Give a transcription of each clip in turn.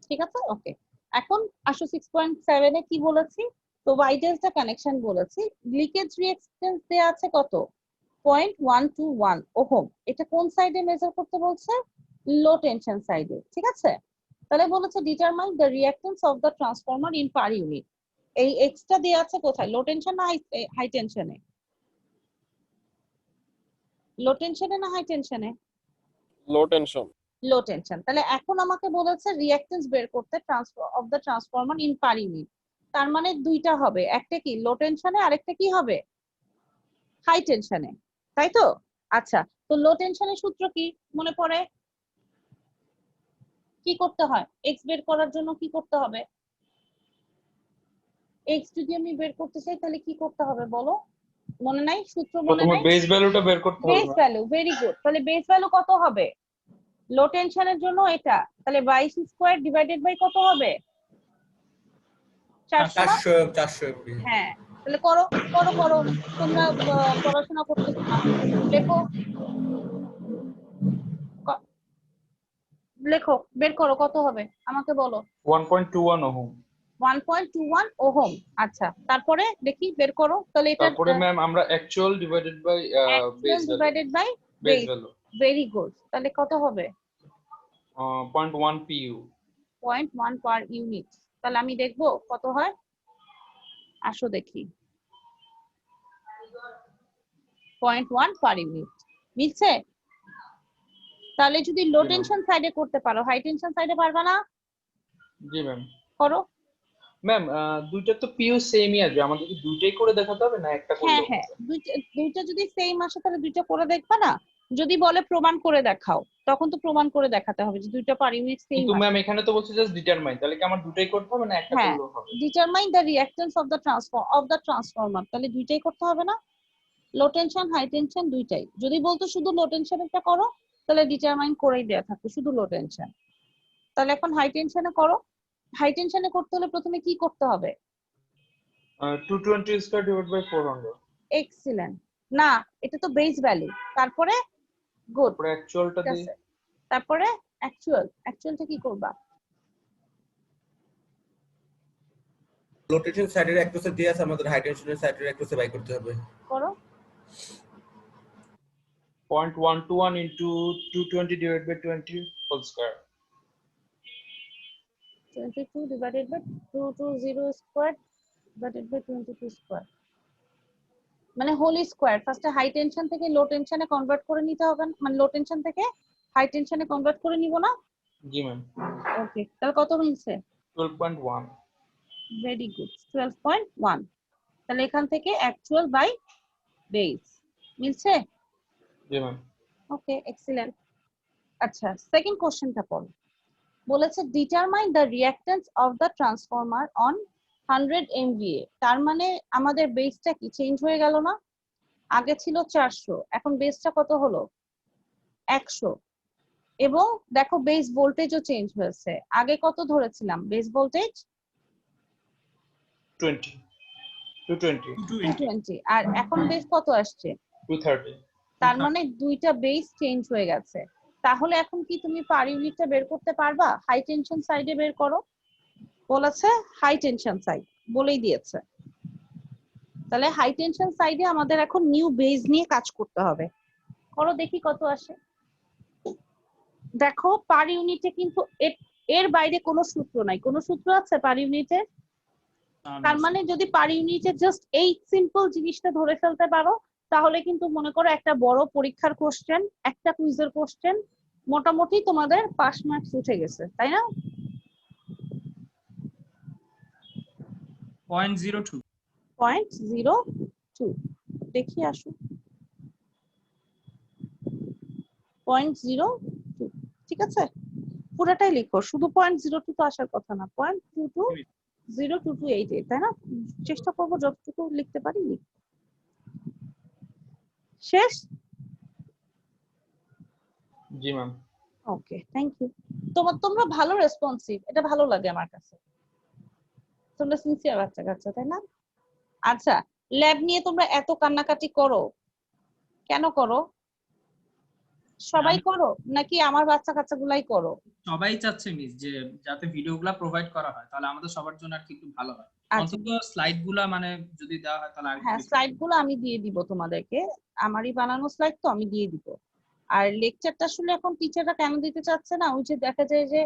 ঠিক আছে, ওকে। এখন আসো 6.7 এ কি বলেছি, তো ওয়াইডেস্ট কানেকশন বলেছি, লিকেজ রিঅ্যাকট্যান্স দেয়া আছে কত 0.121 ওহম। এটা কোন সাইডে মেজার করতে বলছে, লো টেনশন সাইডে, ঠিক আছে। তাহলে বলেছে determine the reactance of the transformer in per unit. এই এক্সটা দেয়া আছে কোথায়, লো টেনশন না হাই টেনশনে, লো টেনশনে না হাই টেনশনে, লো টেনশন। লো টেনশন। তাহলে এখন আমাকে বলেছে রিঅ্যাকট্যান্স বের করতে of the transformer in per unit. তার মানে দুইটা হবে, একটা কি লো টেনশনে, আরেকটা কি হবে হাই টেনশনে, তাই তো। আচ্ছা, তো লো টেনশনের সূত্র কি মনে পড়ে, কি করতে হয়, এক্স বের করার জন্য কি করতে হবে, এক্স যদি আমি বের করতে চাই তাহলে কি করতে হবে বলো, মনে নাই সূত্র, মনে প্রথমে নাই, বেস ভ্যালুটা বের করতে হবে। Base value, very good. তাহলে বেস ভ্যালু কত হবে, লো টেনশনের জন্য এটা, তাহলে 22 স্কয়ার ডিভাইডেড বাই কত হবে 400 না? 400 হ্যাঁ, তাহলে করো করো করো, তোমরা পড়াশোনা করতেছো না, লেখো লেখো, বের করো কত হবে আমাকে বলো। 1.21 ওহম। 1.21 ওহম। আচ্ছা, তারপরে দেখি বের করো, তাহলে এটা তারপরে ম্যাম আমরা actual divided by base value, divided by base value very good. তাহলে কত হবে 0.1 PU। 0.1 per unit. তাহলে আমি দেখবো কত হয়, আসো দেখি 0.1 পার ইউনিট মিলছে। তাহলে যদি লো টেনশন সাইডে করতে পারো, হাই টেনশন সাইডে পারবা না? জি ম্যাম। করো। ম্যাম দুইটা তো পিউ সেমই আসবে, আমাদের কি দুইটাই করে দেখাতে হবে না একটা হ্যাঁ করলেও হ্যাঁ, হবে? দুইটা যদি সেম আসে তাহলে দুইটা করে দেখবা না, যদি বলে প্রমাণ করে দেখাও তখন তো প্রমাণ করে দেখাতে হবে যে দুইটা পার ইউনিট সেম কিন্তু আসে। ম্যাম এখানে তো বলছে জাস্ট ডিটারমাইন, তাহলে কি আমার দুটাই করতে হবে না একটা হ্যাঁ, করলেও হবে? Determine the reactance of the transformer, তাহলে দুইটাই করতে হবে না, লো টেনশন হাই টেনশন দুইটাই। যদি বলতো শুধু লো টেনশনেরটা করো তাহলে ডিটারমাইন করেই দেয়া থাকবে শুধু লো টেনশন। তাহলে এখন হাই টেনশনে করো, হাই টেনশনে করতে হলে প্রথমে কি করতে হবে, 220 স্কয়ার ডিভাইড বাই 400। এক্সিলেন্ট। না, এটা তো বেস ভ্যালু, তারপরে গুড, তারপরে অ্যাকচুয়ালটা ঠিক দিই। আছে, তারপরে অ্যাকচুয়ালটা কি করবা, লো টেনশন সাইডের অ্যাক্রসে দিয়ে আছে, আমাদের হাই টেনশনের সাইডের অ্যাক্রসে বাই করতে হবে। করো 0.121 into 220 divided by 20 whole square। 22 divided by 220 square divided by 22 square, মানে হোল স্কয়ার। ফার্স্টে হাই টেনশন থেকে লো টেনশনে কনভার্ট করে নিতে হবে, মানে লো টেনশন থেকে হাই টেনশনে কনভার্ট করে নিব না? জি ম্যাম। ওকে, তাহলে কত মিলছে, 12.1। Very good, 12.1। তাহলে এখান থেকে অ্যাকচুয়াল বাই বেস মিলছে। জি ম্যাম। ওকে, এক্সিলেন্ট। আচ্ছা, সেকেন্ড কোশ্চেনটা পড়ো, বলেছে determine the reactance of the transformer on 100 MVA। তার মানে আমাদের বেসটা কি চেঞ্জ হয়ে গেল না, আগে ছিল 400, এখন বেসটা কত হলো 100। এবং দেখো বেস ভোল্টেজও চেঞ্জ হয়েছে, আগে কত ধরেছিলাম বেস ভোল্টেজ 20 220 220, আর এখন বেস কত আসছে 230। তার মানে দুইটা বেস চেঞ্জ হয়ে গেছে। তাহলে এখন কি তুমি পার ইউনিটটা বের করতে পারবা, হাই টেনশন সাইডে বের করো, বলেছে হাই টেনশন সাইড বলেই দিয়েছে। তাহলে হাই টেনশন সাইডে আমাদের এখন নিউ বেস নিয়ে কাজ করতে হবে, করো দেখি কত আসে। দেখো পার ইউনিটে কিন্তু এর বাইরে কোনো সূত্র নাই, কোনো সূত্র আছে পার ইউনিটে? তার মানে যদি পার ইউনিটে জাস্ট এই সিম্পল জিনিসটা ধরে ফেলতে পারো তাহলে কিন্তু মনে করো একটা বড় পরীক্ষার কোশ্চেন, একটা কুইজের কোশ্চেন মোটামুটি তোমাদের পাস মার্কস উঠে গেছে, তাই না? 0.02 0.02 দেখি আসো, 0.02, ঠিক আছে, পুরাটাই লিখো, শুধু 0.02 তো আসার কথা না, 0.220228, তাই না? চেষ্টা করবো যতটুকু লিখতে পারি শেষ। Ji ma'am. Okay, thank you. তোমরা ভালো রেসপন্সিভ, এটা ভালো লাগে আমার কাছে, তোমরা সিনসিয়ার বাচ্চা কাচ্চা, তাই না? আচ্ছা, ল্যাব নিয়ে তোমরা এত কান্নাকাটি করো, কেন করো? সবাই আমি- করো নাকি আমার বাচ্চা কাচ্চাগুলাই করো? সবাই চাচ্ছে মিস যে যাতে ভিডিওগুলো প্রোভাইড করা হয়, তাহলে আমাদের সবার জন্য আর কি একটু ভালো হয়। আচ্ছা অন্তত স্লাইড গুলা মানে যদি দেওয়া হয় তাহলে আর একটু হ্যাঁ, বেশি স্লাইড গুলো আমি দিয়ে দিব তোমাদেরকে, আমারই বানানো স্লাইড তো আমি দিয়ে দিব। আর লেকচারটা আসলে এখন টিচাররা কেন দিতে চাচ্ছে না, ওই যে দেখা যায় যে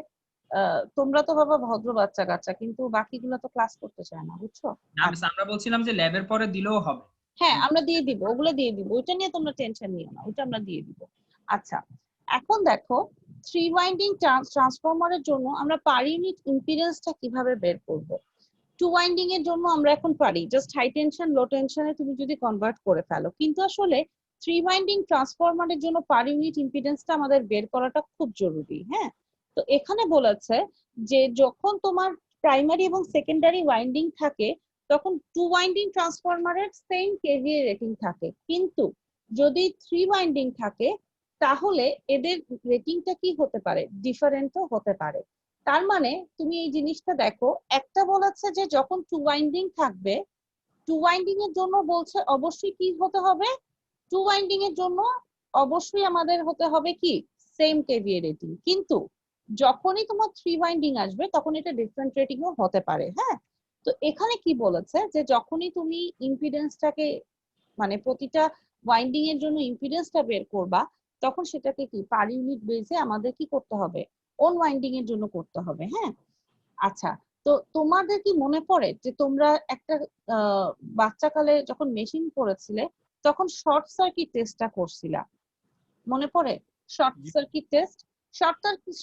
তোমরা তো বাবা ভদ্র বাচ্চা কাচ্চা, কিন্তু বাকিগুলো তো ক্লাস করতে চায় না, বুঝছো? না মিস, আমরা বলছিলাম যে ল্যাবের পরে দিলেও হবে। হ্যাঁ আমরা দিয়ে দিব, ওগুলো দিয়ে দিব, ওইটা নিয়ে তোমরা টেনশন নিও না, ওইটা আমরা দিয়ে দিব। আচ্ছা এখন দেখো, থ্রি ওয়াইন্ডিং ট্রান্সফরমারের জন্য আমরা পার ইউনিট ইম্পিডেন্সটা কিভাবে বের করব। টু ওয়াইন্ডিং এর জন্য আমরা এখন পারি জাস্ট হাই টেনশন লো টেনশনে তুমি যদি কনভার্ট করে ফেলো, কিন্তু আসলে থ্রি ওয়াইন্ডিং ট্রান্সফরমারের জন্য পার ইউনিট ইম্পিডেন্সটা আমাদের বের করাটা খুব জরুরি। হ্যাঁ, তো এখানে বলেছে যে যখন তোমার প্রাইমারি এবং সেকেন্ডারি ওয়াইন্ডিং থাকে তখন টু ওয়াইন্ডিং ট্রান্সফরমারের সেম কেভিএ রেটিং থাকে, কিন্তু যদি থ্রি ওয়াইন্ডিং থাকে তাহলে এদের রেটিংটা কি হতে পারে, ডিফারেন্টও হতে পারে। তার মানে তুমি এই জিনিসটা দেখো, একটা বলেছে যে যখন টু ওয়াইন্ডিং থাকবে, টু ওয়াইন্ডিং এর জন্য বলছে অবশ্যই কি হতে হবে, টু ওয়াইন্ডিং এর জন্য অবশ্যই আমাদের হতে হবে কি সেম কেভিএ রেটিং, কিন্তু যখনই তোমার থ্রি ওয়াইন্ডিং আসবে তখন এটা ডিফারেন্ট রেটিংও হতে পারে। হ্যাঁ, তো এখানে কি বলেছে যে যখনই তুমি ইম্পিডেন্সটাকে মানে প্রতিটা ওয়াইন্ডিং এর জন্য ইম্পিডেন্সটা বের করবা, তখন সেটাকে কি পার ইউনিট বেসে আমাদের কি করতে হবে, ওন ওয়াইন্ডিং এর জন্য করতে হবে। হ্যাঁ, আচ্ছা, তো তোমাদের কি মনে পড়ে যে তোমরা একটা বাচ্চাকালে যখন মেশিন পড়েছিলে তখন শর্ট সার্কিট টেস্টটা করছিলা, মনে পড়ে? Short circuit test,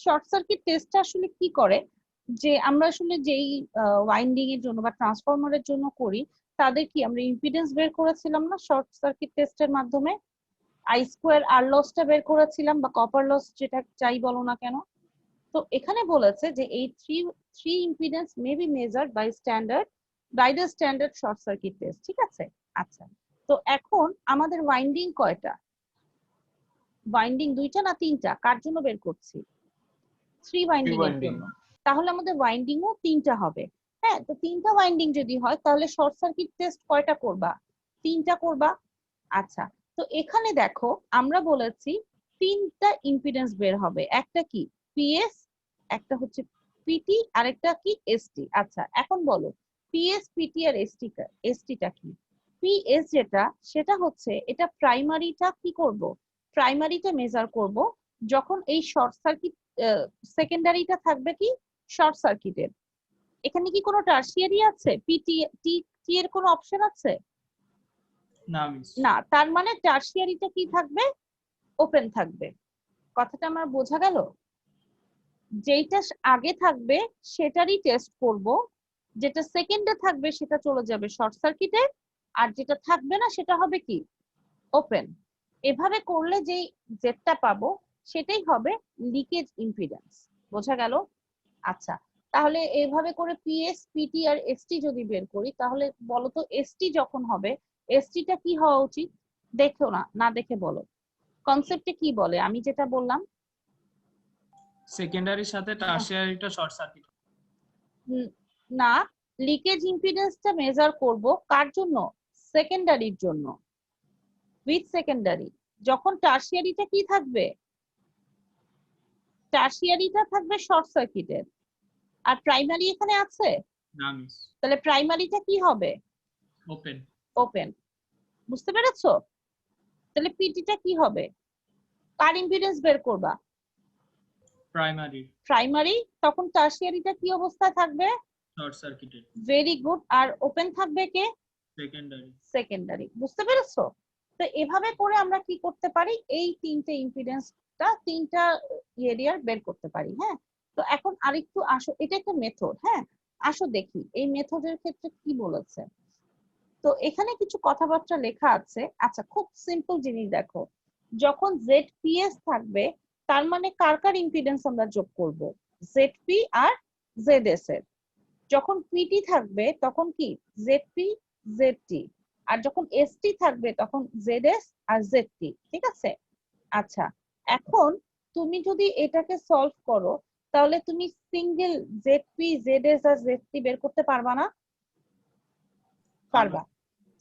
short circuit টেস্টটা আসলে কি করে, যে আমরা আসলে যেই ওয়াইন্ডিং এর জন্য বা ট্রান্সফরমারের জন্য করি তাদের কি আমরা ইম্পিডেন্স বের করেছিলাম না শর্ট সার্কিট টেস্টের মাধ্যমে, আই স্কোয়ার আর লসটা বের করেছিলাম বা কপার লস যেটা চাই বলো না কেন। তো এখানে বলেছে যে এই three impedance may be measured by the standard short circuit test, ঠিক আছে? আচ্ছা, তো এখন আমাদের ওয়াইন্ডিং কয়টা, ওয়াইন্ডিং দুইটা না তিনটা, কার জন্য বের করছি, থ্রি ওয়াইন্ডিং এর winding। জন্য, তাহলে আমাদের ওয়াইন্ডিংও তিনটা হবে। হ্যাঁ, তো তিনটা ওয়াইন্ডিং যদি হয় তাহলে শর্ট সার্কিট টেস্ট কয়টা করবা, তিনটা করবা। আচ্ছা, তো এখানে দেখো আমরা বলেছি তিনটা ইম্পিডেন্স বের হবে, একটা কি পিএস, একটা হচ্ছে পিটি, আর একটা কি এসটি। আচ্ছা এখন বলো পিএস পিটি আর এসটিটা কি। পিএস যেটা সেটা হচ্ছে এটা প্রাইমারিটা কি করব, প্রাইমারিটা মেজার করব যখন এই শর্ট সার্কিট, সেকেন্ডারিটা থাকবে কি শর্ট সার্কিটের। এখানে কি কোনো টারশিয়ারি আছে, পিটি টি এর কোনো অপশন আছে? না মিস। না, তার মানে টারশিয়ারিটা কি থাকবে, ওপেন থাকবে। কথাটা আমার বোঝা গেল? যেইটা আগে থাকবে সেটারই টেস্ট করব, যেটা সেকেন্ডে থাকবে সেটা চলে যাবে শর্ট সার্কিটে, আর যেটা থাকবে না সেটা হবে কি ওপেন। এভাবে করলে যেই জেডটা পাবো সেটাই হবে লিকেজ ইম্পিডেন্স। বোঝা গেল? আচ্ছা, তাহলে এইভাবে করে পিএস পিটি আর এসটি যদি বের করি তাহলে বলো তো এসটি যখন হবে, এসটিটা কি হওয়া উচিত, দেখো না না দেখে বলো কনসেপ্টে কি বলে, আমি যেটা বললাম। সেকেন্ডারির সাথে টারশিয়ারিটা শর্ট সার্কিট। না, লিকেজ ইম্পিডেন্সটা মেজার করব কার জন্য, সেকেন্ডারির জন্য, উইথ সেকেন্ডারি। যখন টারশিয়ারিটা কি থাকবে, টারশিয়ারিটা থাকবে শর্ট সার্কিটের, আর প্রাইমারি এখানে আছে, না মিস। তাহলে প্রাইমারিটা কি হবে, ওপেন। ওপেন। বুঝতে পেরেছো? তাহলে পিটিটা কি হবে, কার ইম্পিডেন্স বের করবা, প্রাইমারি। প্রাইমারি, তখন টারশিয়ারিটা কি অবস্থায় থাকবে, শর্ট সার্কিটেড। Very good. আর ওপেন থাকবে কে, সেকেন্ডারি। সেকেন্ডারি। বুঝতে পেরেছো? তো এভাবে করে আমরা কি করতে পারি, এই তিনটে ইম্পিডেন্সটা তিনটা এরিয়ার বের করতে পারি। হ্যাঁ, তো এখন আরেকটু আসো, এটা একটা মেথড। হ্যাঁ, আসো দেখি এই মেথডের ক্ষেত্রে কি বলেছে। তো এখানে কিছু কথাবার্তা লেখা আছে। আচ্ছা, খুব সিম্পল জিনিস দেখো, যখন জেডপিএস থাকবে তার মানে কার কার ইম্পিডেন্স আমরা যোগ করব, জেডপি আর জেডএস এর। যখন পিটি থাকবে তখন কি জেডপি জেডটি, আর যখন এসটি থাকবে তখন জেডএস আর জেডটি, ঠিক আছে? আচ্ছা, এখন তুমি যদি এটাকে সলভ করো তাহলে তুমি সিঙ্গেল জেডপি জেডএস আর জেডটি বের করতে পারবা না? পারবা।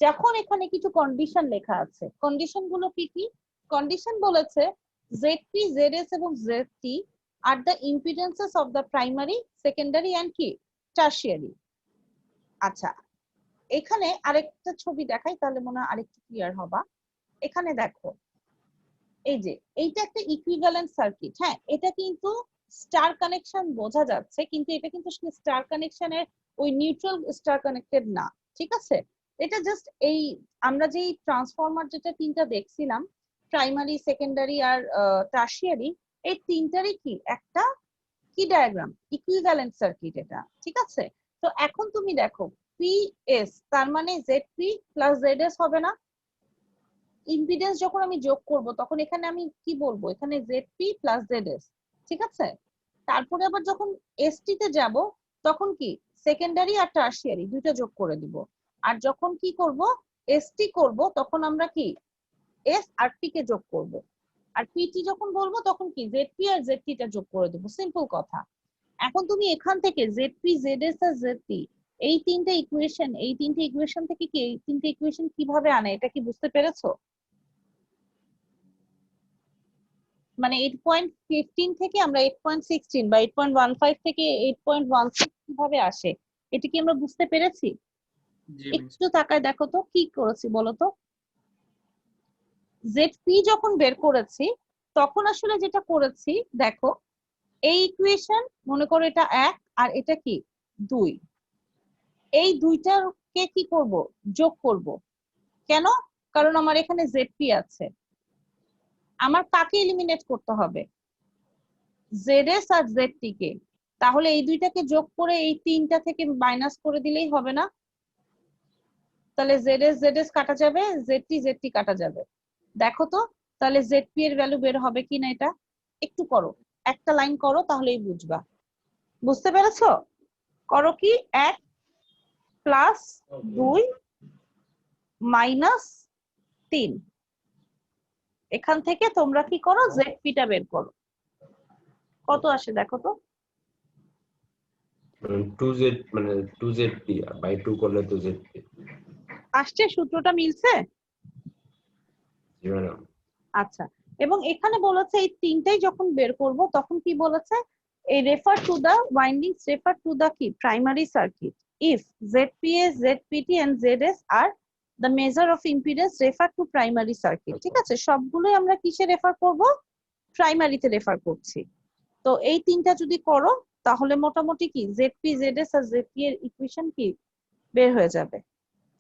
যখন এখানে কিছু কন্ডিশন লেখা আছে, কন্ডিশন গুলো কি কি, কন্ডিশন বলেছে ZP, ZS এবং ZT are the impedances of the primary, secondary and কি tertiary। আচ্ছা, এখানে আরেকটা ছবি দেখাই তাহলে মনে হয় আরেকটু ক্লিয়ার হবা। এখানে দেখো, এই যে এইটা একটা ইকুইভ্যালেন্ট সার্কিট। হ্যাঁ, এটা কিন্তু স্টার কানেকশন বোঝা যাচ্ছে, কিন্তু এটা কিন্তু স্টার কানেকশনের ওই নিউট্রাল স্টার কানেক্টেড না, ঠিক আছে? এটা জাস্ট এই আমরা যে ট্রান্সফরমার যেটা তিনটা দেখছিলাম, প্রাইমারি, সেকেন্ডারি আর টারশিয়ারি, এই তিনটারই কি একটা কি ডায়াগ্রাম, ইকুইভ্যালেন্ট সার্কিট এটা, ঠিক আছে? তো এখন তুমি দেখো পিএস তার মানে জেডপি প্লাস জেডএস হবে না? ইম্পিডেন্স যখন আমি যোগ করব তখন এখানে আমি কি বলবো, এখানে জেডপি প্লাস জেডএস, ঠিক আছে? তারপরে আবার যখন এসটি তে যাব তখন কি সেকেন্ডারি আর টারশিয়ারি দুটো যোগ করে দিব। আর যখন কি করব, এসটি করব, তখন আমরা কি এস আর টি কে যোগ করব। আর পিটি যখন বলবো তখন কি জেডপি আর জেডটি টা যোগ করে দেব। সিম্পল কথা। এখন তুমি এখান থেকে জেডপি, জেডএস আর জেডটি এই তিনটে ইকুয়েশন থেকে কি এই তিনটে ইকুয়েশন কিভাবে আনে এটা কি বুঝতে পেরেছো? মানে 8.15 থেকে আমরা 8.16 বা 8.15 থেকে 8.16 কিভাবে আসে এটা কি আমরা বুঝতে পেরেছি? জি মিস। একটু তাকায় দেখো তো কি করেছি বলো তো। জেডপি যখন বের করেছি তখন আসলে যেটা করেছি দেখো, এই ইকুয়েশন মনে করো এটা 1 আর এটা কি 2, এই দুইটাকে কি করব, যোগ করব। কেন? কারণ আমার এখানে জেডপি আছে, আমার কাকে এলিমিনেট করতে হবে, জেডএস আর জেডটি কে। তাহলে এই দুইটাকে যোগ করে এই তিনটা থেকে মাইনাস করে দিলেই হবে না? তাহলে জেডএস জেডএস কাটা যাবে, জেডটি জেডটি কাটা যাবে। দেখো তো তাহলে জেডপি এর ভ্যালু বের হবে কিনা, এটা একটু করো, একটা লাইন করো তাহলেই বুঝবা। বুঝতে পেরেছো? করো কি 1 প্লাস 2 মাইনাস 3, এখান থেকে তোমরা কি করো জেডপি টা বের করো, কত আসে দেখো তো। 2z মানে 2zp বাই 2 করলে তো zp আসছে? সূত্রটা মিলছে? জি ম্যাডাম। আচ্ছা, এবং এখানে বলেছে এই তিনটাই যখন বের করব তখন কি বলেছে, এই refer to the windings, refer to the কি primary circuit, if ZPS, ZPT and ZS আর the measure of impedance refer to primary circuit। ঠিক আছে, সবগুলোই আমরা কিসে রেফার করব, প্রাইমারিতে রেফার করছি। তো এই তিনটা যদি করো তাহলে মোটামুটি কি ZP, ZS আর ZP এর ইকুয়েশন কি বের হয়ে যাবে।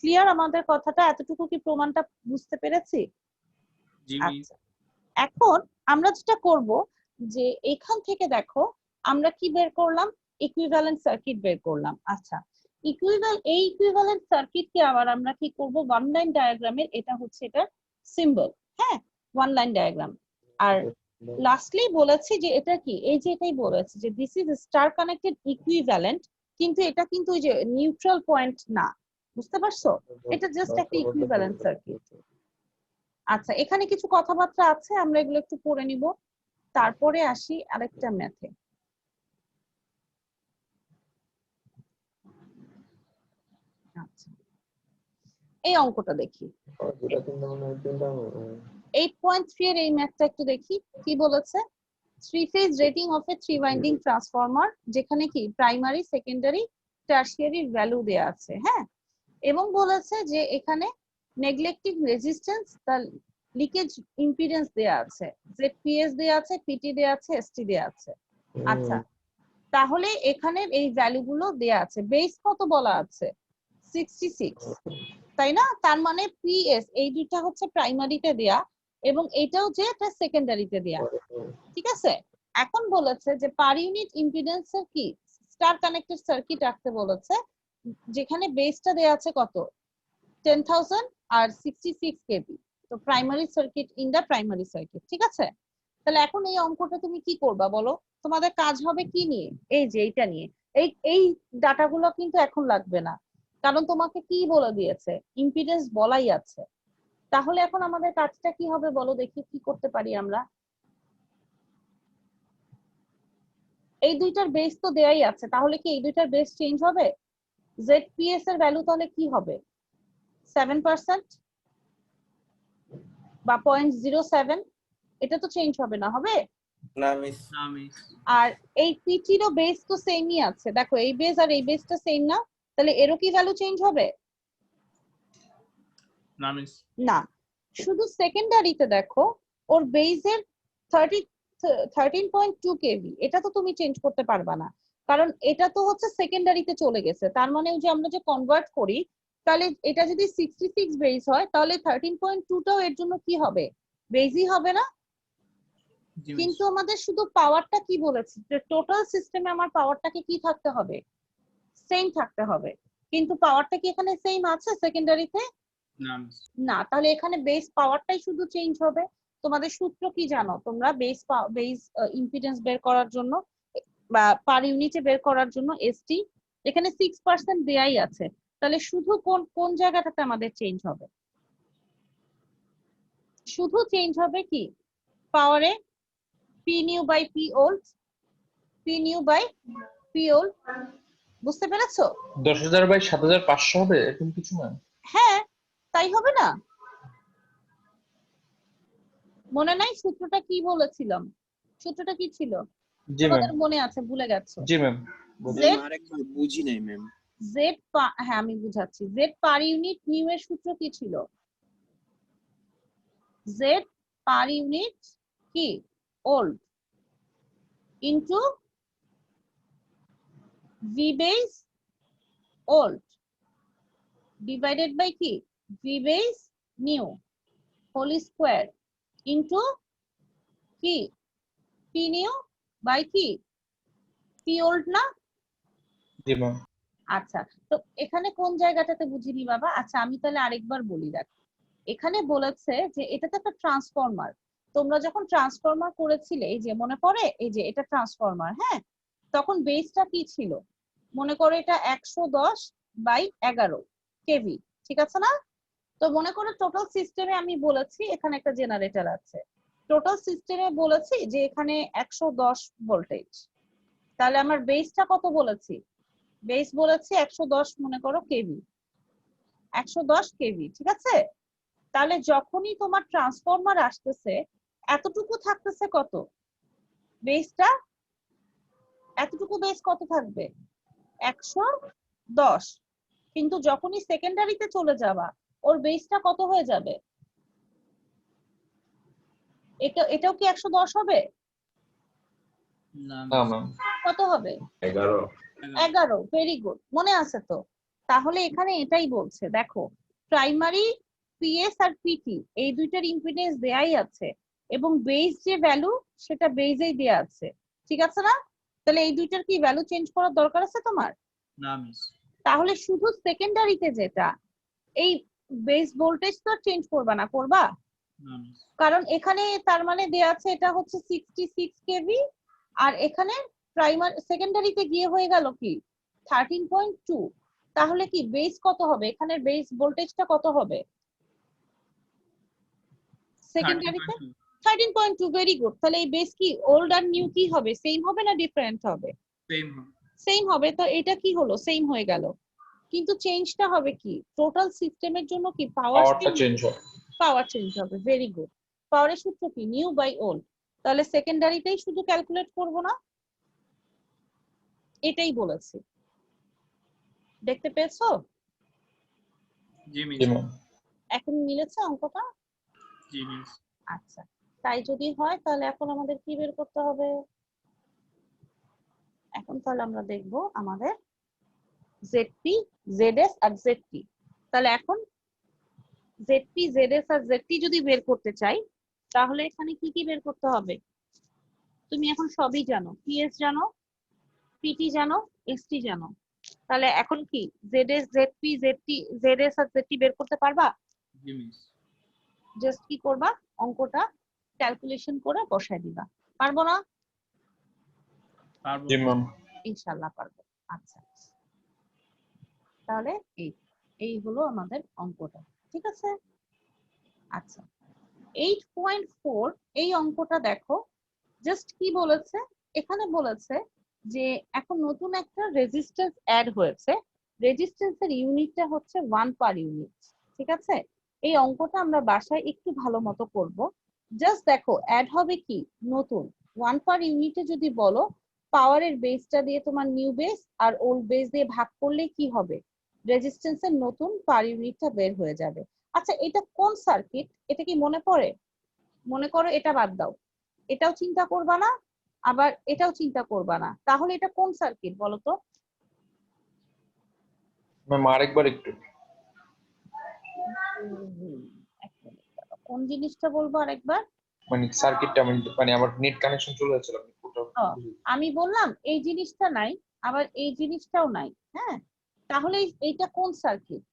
ক্লিয়ার আমাদের কথাটা? এতটুকু কি প্রমাণটা বুঝতে পেরেছি? জি মিস। আচ্ছা, এখন আমরা যেটা করব যে এখান থেকে দেখো আমরা কি বের করলাম, ইকুইভ্যালেন্ট সার্কিট বের করলাম। আচ্ছা, এই ইকুইভ্যালেন্ট সার্কিটকে আবার আমরা কি করব, ওয়ান লাইন ডায়াগ্রামের, এটা হচ্ছে এটা সিম্বল, হ্যাঁ, ওয়ান লাইন ডায়াগ্রাম। আর লাস্টলি বলেছি যে এটা কি, এই যে এটাই বলেছি যে this is star connected equivalent, কিন্তু এটা কিন্তু ওই যে নিউট্রাল পয়েন্ট না। বুঝতে পারছো? এটা জাস্ট একটা ইকুইভ্যালেন্ট সার্কিট। আচ্ছা, এখানে কিছু কথাবার্তা আছে, আমরা এগুলো একটু পড়ে নিব, তারপরে আসি আরেকটা ম্যাথে। আচ্ছা, এই অঙ্কটা দেখি, 8.3 এর এই ম্যাথটা একটু দেখি কি বলেছে। 3 phase rating of a 3 winding transformer, যেখানে কি প্রাইমারি, সেকেন্ডারি, টারশিয়ারি ভ্যালু দেয়া আছে, হ্যাঁ, এবং বলেছে যে এখানে নেগলেক্টিভ রেজিস্ট্যান্স, তার লিকেজ ইম্পিডেন্স দেয়া আছে, ZPS দেয়া আছে, PT দেয়া আছে, ST দেয়া আছে। আচ্ছা, তাহলে এখানে এই ভ্যালুগুলো দেয়া আছে, বেস কত বলা আছে 66, তাই না? তার মানে PS এই দুইটা হচ্ছে প্রাইমারিতে দেয়া এবং এটাও যে এটা সেকেন্ডারিতে দেয়া, ঠিক আছে? এখন বলেছে যে পার ইউনিট ইম্পিডেন্সের কি স্টার কানেক্টেড সার্কিট রাখতে বলেছে, যেখানে বেসটা দেয়া আছে কত 10,000 আর 66 কেভি। তো primary circuit, in the primary circuit, ঠিক আছে? তাহলে এখন এই অঙ্কটা তুমি কি করবা বলো? তোমাদের কাজ হবে কি নিয়ে, এই যে এইটা নিয়ে। এই ডাটাগুলো কিন্তু এখন লাগবে না, কারণ তোমাকে কি বলে দিয়েছে, ইম্পিডেন্স বলাই আছে। তাহলে এখন আমাদের কাজটা কি হবে বলো দেখি, কি করতে পারি আমরা। এই দুইটার বেস তো দেয়াই আছে, তাহলে কি এই দুইটার বেস চেঞ্জ হবে? ZPS এর ভ্যালু তাহলে কি হবে 7% বা 0.07, এটা তো চেঞ্জ হবে না, হবে? না মিস। না মিস। আর এই পিটিরও বেস তো সেমই আছে, দেখো এই বেস আর এই বেসটা সেম না, তাহলে এরও কি ভ্যালু চেঞ্জ হবে? না মিস। না, শুধু সেকেন্ডারিতে দেখো ওর বেসের 13.2 কেভি, এটা তো তুমি চেঞ্জ করতে পারবা না, কারণ এটা তো হচ্ছে সেকেন্ডারিতে চলে গেছে। তার মানে ওই যে আমরা যে কনভার্ট করি, তাহলে এটা যদি 66 বেস হয় তাহলে 13.2টাও এর জন্য কি হবে? বেসই হবে না। জি মিস। কিন্তু আমাদের শুধু পাওয়ারটা কি বলেছে, যে টোটাল সিস্টেমে আমার পাওয়ারটাকে কি থাকতে হবে? সেম থাকতে হবে। কিন্তু পাওয়ারটা কি এখানে সেম আছে সেকেন্ডারিতে? না মিস। না, তাহলে এখানে বেস পাওয়ারটাই শুধু চেঞ্জ হবে। তোমাদের সূত্র কি জানো তোমরা? বেস ইম্পিডেন্স বের করার জন্য বা পার ইউনিটে বের করার জন্য এসটি, এখানে 6% দেয়াই আছে, তাহলে শুধু কোন কোন জায়গাটাতে আমাদের চেঞ্জ হবে? শুধু চেঞ্জ হবে কি পাওয়ারে, P new by P old, P new by P old. বুঝতে পেরেছো? 10,000 বাই 7,500 হবে এরকম কিছু না? হ্যাঁ, তাই হবে না? মনে নাই সূত্রটা কি বলেছিলাম? সূত্রটা কি ছিল? জি ম্যাম। তোমাদের মনে আছে, ভুলে গেছো? জি ম্যাম। জেড আরেকবার বুঝি নাই ম্যাম। জেড, হ্যাঁ আমি বুঝাচ্ছি, জেড পার ইউনিট নিউ এর সূত্র কি ছিল? জেড পার ইউনিট কি old into V base old divided by কি V base new whole square into কি পি নিউ বাই কি পি ওল্ড না? জি ম্যাম। আচ্ছা, তো এখানে কোন জায়গাটাতে বুঝিনি বাবা? আচ্ছা আমি তাহলে আরেকবার বলি, দেখ এখানে বলেছে যে এটা তো একটা ট্রান্সফরমার। তোমরা যখন ট্রান্সফরমার করেছিলে, এই যে মনে পড়ে, এই যে এটা ট্রান্সফরমার, হ্যাঁ, তখন বেসটা কি ছিল? মনে করো এটা 110/11 কেভি, ঠিক আছে না? তো মনে করো টোটাল সিস্টেমে আমি বলেছি এখানে একটা জেনারেটর আছে, টোটাল সিস্টেমে বলেছি যে এখানে 110 ভোল্টেজ, তাহলে আমার বেসটা কত বলেছি? বেস বলেছি 110, মনে করো কেভি, 110 কেভি, ঠিক আছে? তাহলে যখনই তোমার ট্রান্সফরমার আসতেছে, এতটুকু থাকতেছে কত বেসটা? এতটুকু বেস কত থাকবে? 110। কিন্তু যখনই সেকেন্ডারিতে চলে যাবা, ওর বেসটা কত হয়ে যাবে? এটাও কি 110 হবে? না না মিস। ম্যাম। কত হবে? 11 11। ভেরি গুড, মনে আছে তো? তাহলে এখানে এটাই বলছে, দেখো প্রাইমারি পিএস আর পিটি এই দুইটার ইম্পিডেন্স দেয়াই আছে, এবং বেস যে ভ্যালু সেটা বেসেই দেয়া আছে, ঠিক আছে না? তাহলে এই দুইটার কি ভ্যালু চেঞ্জ করার দরকার আছে তোমার? না মিস। তাহলে শুধু সেকেন্ডারিতে যেটা, এই বেস ভোল্টেজ তো চেঞ্জ করবা না, করবা? না মিস। কারণ এখানে তার মানে দেয়া আছে এটা হচ্ছে 66 কেভি, আর এখানে প্রাইমারি সেকেন্ডারিতে গিয়ে হয়ে গেল কি 13.2। তাহলে কি বেস কত হবে? এখানে বেস ভোল্টেজটা কত হবে সেকেন্ডারিতে? 13.2। Very good. তাহলে এই বেস কি ওল্ড আর নিউ কি হবে? সেম হবে না ডিফারেন্ট হবে? সেম। সেম হবে। তো এটা কি হলো? সেম হয়ে গেল। কিন্তু চেঞ্জটা হবে কি টোটাল সিস্টেমের জন্য? কি পাওয়ারটা চেঞ্জ হবে। পাওয়ার চেঞ্জ হবে। Very good. পাওয়ারের সূত্র কি নিউ বাই ওল্ড। তাহলে সেকেন্ডারিতেই শুধু ক্যালকুলেট করব না? এটাই বলেছি, দেখতে পেয়েছো? জি মিস। জি ম্যাম। এখন মিলেছে অঙ্কটা? জি মিস। আচ্ছা, তাই যদি হয় তাহলে এখন আমাদের কি বের করতে হবে? এখন তাহলে আমরা দেখব আমাদের জেডপি, জেডএস আর জেডটি। তাহলে এখন জেডপি, জেডএস আর জেডটি যদি বের করতে চাই, তাহলে এখানে কি কি বের করতে হবে? তুমি এখন সবই জানো, পিএস জানো, পিটি জানো, এসটি জানো। তাহলে এখন কি জেডএস, জেডপি, জেডটি, জেডএস আর জেডটি বের করতে পারবা? জি মিস। জাস্ট কি করবা, অঙ্কটা ক্যালকুলেশন করে বসায় দিবা। পারবো না? পারবো। জি ম্যাম। ইনশাআল্লাহ পারবো। আচ্ছা, তাহলে এই এই হলো আমাদের অঙ্কটা, ঠিক আছে? আচ্ছা, 8.4 এই অঙ্কটা দেখো, জাস্ট কি বলেছে এখানে? বলেছে যে এখন নতুন একটা রেজিস্ট্যান্স অ্যাড হয়েছে, রেজিস্ট্যান্সের ইউনিটটা হচ্ছে 1 পার ইউনিট, ঠিক আছে? এই অঙ্কটা আমরা বাসায় একটু ভালো মতো করব, জাস্ট দেখো অ্যাড হবে কি নতুন 1 পার ইউনিটে যদি বলো পাওয়ারের বেসটা দিয়ে তোমার নিউ বেস আর ওল্ড বেস দিয়ে ভাগ করলে কি হবে রেজিস্ট্যান্সের নতুন পার ইউনিটটা বের হয়ে যাবে। আচ্ছা এটা কোন সার্কিট এটা কি মনে পড়ে? মনে করো এটা বাদ দাও, এটাও চিন্তা করবা না আবার এটাও চিন্তা করবা না, তাহলে এটা কোন সার্কিট বলো তো? ম্যাম আরেকবার একটু। এক মিনিট দাঁড়াও, কোন জিনিসটা বলবো আরেকবার? মানে সার্কিটটা মানে আমার নেট কানেকশন চলে যাচ্ছিল আপনি পুরো ও, আমি বললাম এই জিনিসটা নাই আবার এই জিনিসটাও নাই, হ্যাঁ তাহলে এইটা কোন circuit?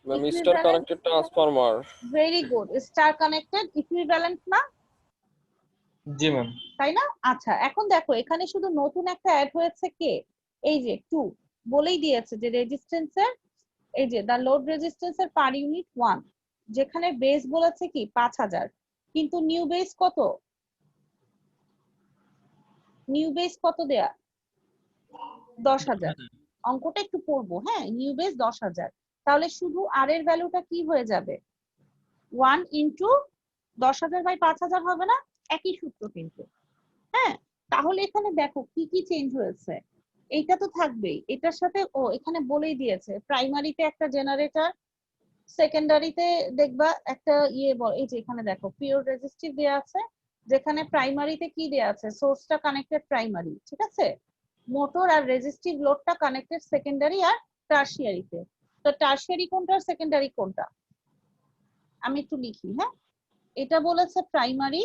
Ma'am star connected transformer. Very good, star connected equivalent না, জি ম্যাম। তাই না? আচ্ছা এখন দেখো এখানে শুধু নতুন একটা অ্যাড হয়েছে কে, এই যে 2 বলেই দিয়েছে যে রেজিস্ট্যান্সের এই যে দা লোড রেজিস্ট্যান্সের পার ইউনিট 1, যেখানে বেস বলেছে কি 5000 কিন্তু নিউ বেস কত, নিউ বেস কত দেয়া 10000, অঙ্কটা একটু পড়বো হ্যাঁ, নিউ বেস 10000, তাহলে শুধু আর এর ভ্যালুটা কি হয়ে যাবে 1 ইনটু 10000 বাই 5000 হবে না, একই সূত্র কিন্তু, হ্যাঁ তাহলে এখানে দেখো কি কি চেঞ্জ হয়েছে, এইটা তো থাকবেই এটার সাথে, ও এখানে বলেই দিয়েছে প্রাইমারিতে একটা জেনারেটর, সেকেন্ডারিতে দেখবা একটা এই যে এখানে দেখো পিওর রেজিস্টিভ দেয়া আছে, যেখানে প্রাইমারিতে কি দেয়া আছে সোর্সটা কানেক্টেড প্রাইমারি, ঠিক আছে, মোটর আর রেজিস্টিভ লোডটা কানেক্টেড সেকেন্ডারি আর টারশিয়ারিতে, তো টারশিয়ারি কোনটা আর সেকেন্ডারি কোনটা আমি একটু লিখি, হ্যাঁ এটা বলেছে প্রাইমারি,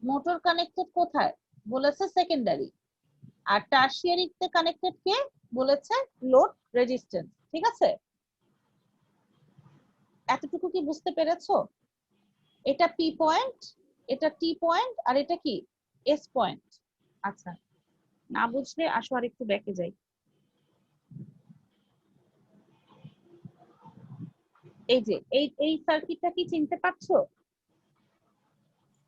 মোটর কানেক্টেড কোথায় বলেছে সেকেন্ডারি, আর টারশিয়ারিতে কানেক্টেড কে বলেছে লোড রেজিস্ট্যান্স, ঠিক আছে এতটুকু কি বুঝতে পেরেছো? এটা পি পয়েন্ট, এটা টি পয়েন্ট আর এটা কি এস পয়েন্ট। আচ্ছা না বুঝলে আসো আর একটু ব্যাকে যাই, এই যে এই সার্কিটটা কি চিনতে পারছো?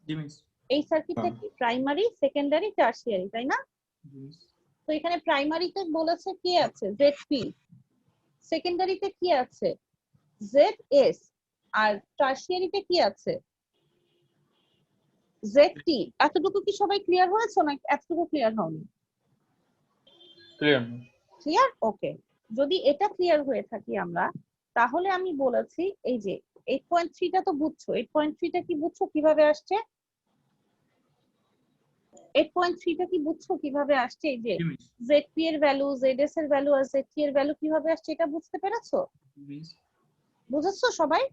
জি মিস। এই সার্কিটটা কি প্রাইমারি সেকেন্ডারি টারশিয়ারি তাই না? জি মিস। তো এখানে প্রাইমারিতে বলেছে কি আছে জেডপি, সেকেন্ডারিতে কি আছে জেডএস, আর টারশিয়ারিতে কি আছে জেডটি। এতটুকু কি সবাই ক্লিয়ার হয়েছে না এতটুকু ক্লিয়ার হয়নি? ক্লিয়ার। ক্লিয়ার, ওকে। যদি এটা ক্লিয়ার হয়ে থাকি আমরা তাহলে আমি বলেছি এই যে 8.3টা তো বুঝছো, 8.3টা কি বুঝছো কিভাবে আসছে, 8.3টা কি বুঝছো কিভাবে আসছে, এই যে জি মিস। জেডপি এর ভ্যালু জেডএস এর ভ্যালু আর জেডটি এর ভ্যালু কিভাবে আসছে এটা বুঝতে পেরেছো? মিস। বুঝেছো সবাই?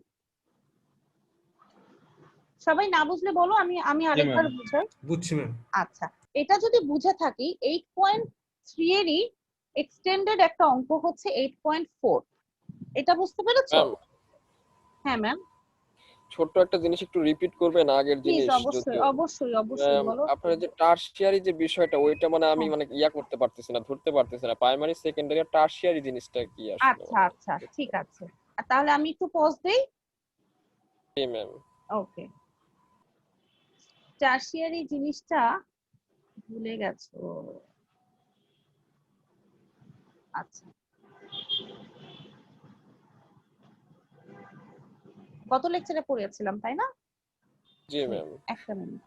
সবাই না বুঝলে বলো, আমি আরেকবার বুঝাই। বুঝছি ম্যাম। আচ্ছা এটা যদি বুঝে থাকি 8.3 এরই এক্সটেন্ডেড একটা অঙ্ক হচ্ছে 8.4, এটা বুঝতে পেরেছো? ম্যাম হ্যাঁ ম্যাম ছোট্ট একটা জিনিস একটু রিপিট করবেন আগের প্লিজ, জিনিস অবশ্যই যদিও। অবশ্যই অবশ্যই বলো। আপনার যে টারশিয়ারি যে বিষয়টা ওইটা মানে আমি হ্যাঁ। মানে ইয়া করতে পারতেছি না, ধরতে পারতেছি না, প্রাইমারি সেকেন্ডারি আর টারশিয়ারি জিনিসটা কি আসলে? আচ্ছা আচ্ছা ঠিক আছে, তাহলে আমি একটু পজ দেই। জি ম্যাম। ওকে, টারশিয়ারি জিনিসটা ভুলে গেছো, আচ্ছা গত লেকচারে পড়েছিলাম তাই না? জি ম্যাম। একটা মিনিট,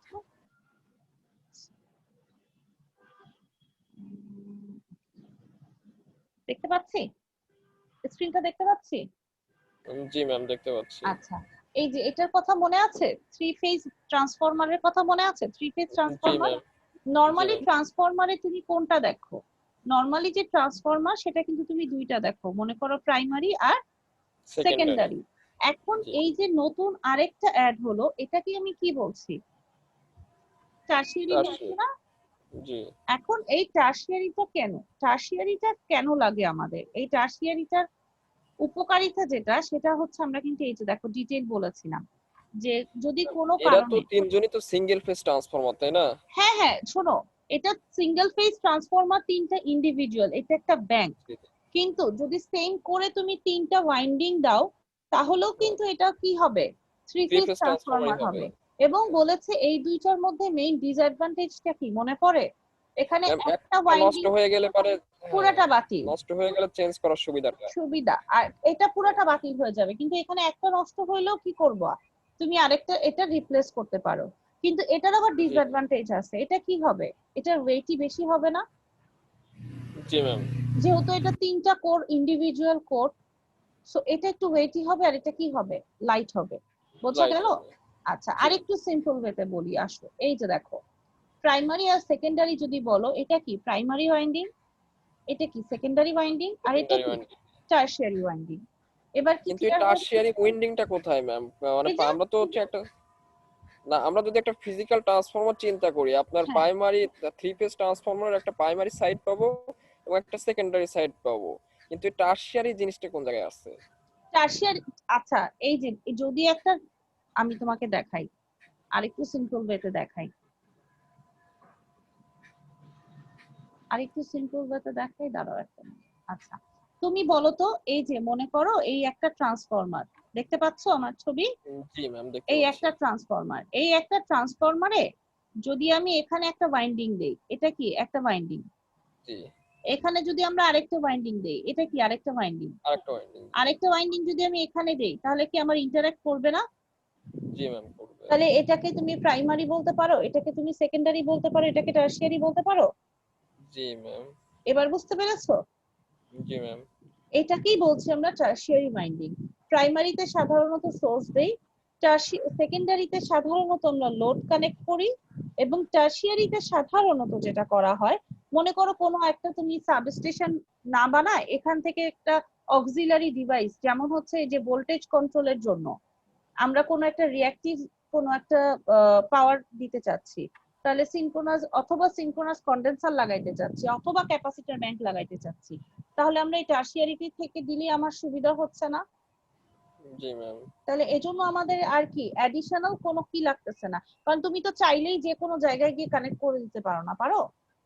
দেখতে পাচ্ছি স্ক্রিনটা দেখতে পাচ্ছি? জি ম্যাম দেখতে পাচ্ছি। আচ্ছা এই যে এটার কথা মনে আছে, 3 ফেজ ট্রান্সফরমারের কথা মনে আছে? 3 ফেজ জি ট্রান্সফরমার, ম্যাম। নরমালি জি। ট্রান্সফরমারে তুমি কোনটা দেখো? নরমালি যে ট্রান্সফরমার সেটা কিন্তু তুমি দুইটা দেখো, মনে করো প্রাইমারি আর সেকেন্ডারি। সেকেন্ডারি। এখন জি। এই যে নতুন আরেকটা অ্যাড হলো এটাকে আমি কি বলছি টারশিয়ারি বলছি না? জি। এখন এই টারশিয়ারিটা কেন, টারশিয়ারিটা কেন লাগে আমাদের, এই টারশিয়ারিটার উপকারিতা যেটা সেটা হচ্ছে আমরা কিন্তু এই যে দেখো ডিটেইল বলেছিলাম যে যদি কোনো এরা তো কারণে, তিনজনই তো সিঙ্গেল ফেজ ট্রান্সফরমার তাই না? হ্যাঁ হ্যাঁ শোনো এটা সিঙ্গেল ফেজ ট্রান্সফরমার তিনটা ইন্ডিভিজুয়াল, এটা একটা ব্যাংক, জি। কিন্তু যদি সেম করে তুমি তিনটা ওয়াইন্ডিং দাও তাহলেও কিন্তু এটা কি হবে 3 থ্রি ফেজ ফেজ ট্রান্সফরমার ট্রান্সফরমারই হবে। হবে। এবং বলেছে এই দুইটার মধ্যে মেইন ডিসঅ্যাডভান্টেজটা কি মনে পড়ে, এখানে ম্যাম একটা একটা ওয়াইন্ডিং নষ্ট হয়ে গেলে পারে পুরাটা বাতিল নষ্ট হয়ে গেলে চেঞ্জ করার সুবিধাটা সুবিধা, আর এটা পুরাটা বাতিল হয়ে যাবে, কিন্তু এখানে একটা নষ্ট হইলেও কি করব, তুমি আরেকটা এটা রিপ্লেস করতে পারো, কিন্তু এটার আবার ডিসঅ্যাডভান্টেজ আছে। এটা কি হবে, এটার ওয়েটই বেশি হবে না, জি ম্যাম যেহেতু এটা 3টা কোর ইন্ডিভিজুয়াল কোর, সো এটা একটু ওয়েটি হবে, আর এটা কি হবে, লাইট হবে। বোঝা লাইট গেল? হবে আচ্ছা, জি আরেকটু সিম্পল ওয়েতে বলি, আসো এই যে দেখো, প্রাইমারি আর সেকেন্ডারি যদি বলো, এটা কি প্রাইমারি ওয়াইন্ডিং, এটা কি সেকেন্ডারি ওয়াইন্ডিং, আর এটা সেকেন্ডারি কি ওয়াইন্ডিং টারশিয়ারি ওয়াইন্ডিং। এবার কি কিন্তু এই ক্লিয়ার হচ্ছে? টারশিয়ারি উইন্ডিংটা কোথায় ম্যাম মানে এই যে আমরা তো হচ্ছে একটা না আমরা যদি একটা ফিজিক্যাল ট্রান্সফরমার চিন্তা করি আপনার হ্যাঁ প্রাইমারি 3 ফেজ ট্রান্সফরমারের একটা প্রাইমারি সাইড পাবো এবং একটা সেকেন্ডারি সাইড পাবো কিন্তু এই টারশিয়ারি জিনিসটা কোন জায়গায় আছে টারশিয়ারি, আচ্ছা এই যে যদি একটা, আমি তোমাকে দেখাই, আরেকটু সিম্পল ওয়েতে দেখাই, দাঁড়াও একটা minute। আচ্ছা, তুমি বলো তো, এই যে মনে করো এই একটা ট্রান্সফরমার, দেখতে পাচ্ছো আমার ছবি, জি ম্যাম দেখতে এই পাচ্ছি একটা ট্রান্সফরমার, এই একটা ট্রান্সফরমারে যদি আমি এখানে একটা ওয়াইন্ডিং দেই, এটা কি একটা ওয়াইন্ডিং, জি এখানে যদি আমরা আরেকটা ওয়াইন্ডিং দেই, এটা কি আরেকটা ওয়াইন্ডিং, আরেকটা ওয়াইন্ডিং আরেকটা ওয়াইন্ডিং যদি আমি এখানে দেই, তাহলে কি আমার ইন্টারঅ্যাক্ট করবে না? জি ম্যাম করবে তাহলে এটাকে তুমি প্রাইমারি বলতে পারো, এটাকে তুমি সেকেন্ডারি বলতে পারো, এটাকে টারশিয়ারি বলতে পারো। জি ম্যাম এবার বুঝতে পেরেছো? জি ম্যাম এটাকেই বলছি আমরা টারশিয়ারি ওয়াইন্ডিং। প্রাইমারিতে সাধারণত সোর্স দেই, সেকেন্ডারিতে সাধারণত আমরা লোড কানেক্ট করি, এবং টারশিয়ারিতে সাধারণত যেটা করা হয়, মনে করো কোনো একটা তুমি সাবস্টেশন না বানায়, এখান থেকে একটা অক্সিলারি ডিভাইস, যেমন হচ্ছে এই যে ভোল্টেজ কন্ট্রোলের জন্য আমরা কোনো একটা রিঅ্যাক্টিভ কোনো একটা পাওয়ার দিতে চাচ্ছি, তাহলে সিনক্রোনাস কন্ডেন্সার লাগাইতে চাচ্ছি, অথবা ক্যাপাসিটর ব্যাংক লাগাইতে চাচ্ছি, তাহলে আমরা এই টারশিয়ারিটি থেকে দিলে আমার সুবিধা হচ্ছে না? জি ম্যাম তাহলে এজন্য আমাদের আর কি অ্যাডিশনাল কোনো কি লাগতেছে না, কারণ তুমি তো চাইলেই যে কোনো জায়গায় গিয়ে কানেক্ট করে দিতে পারো না, পারো?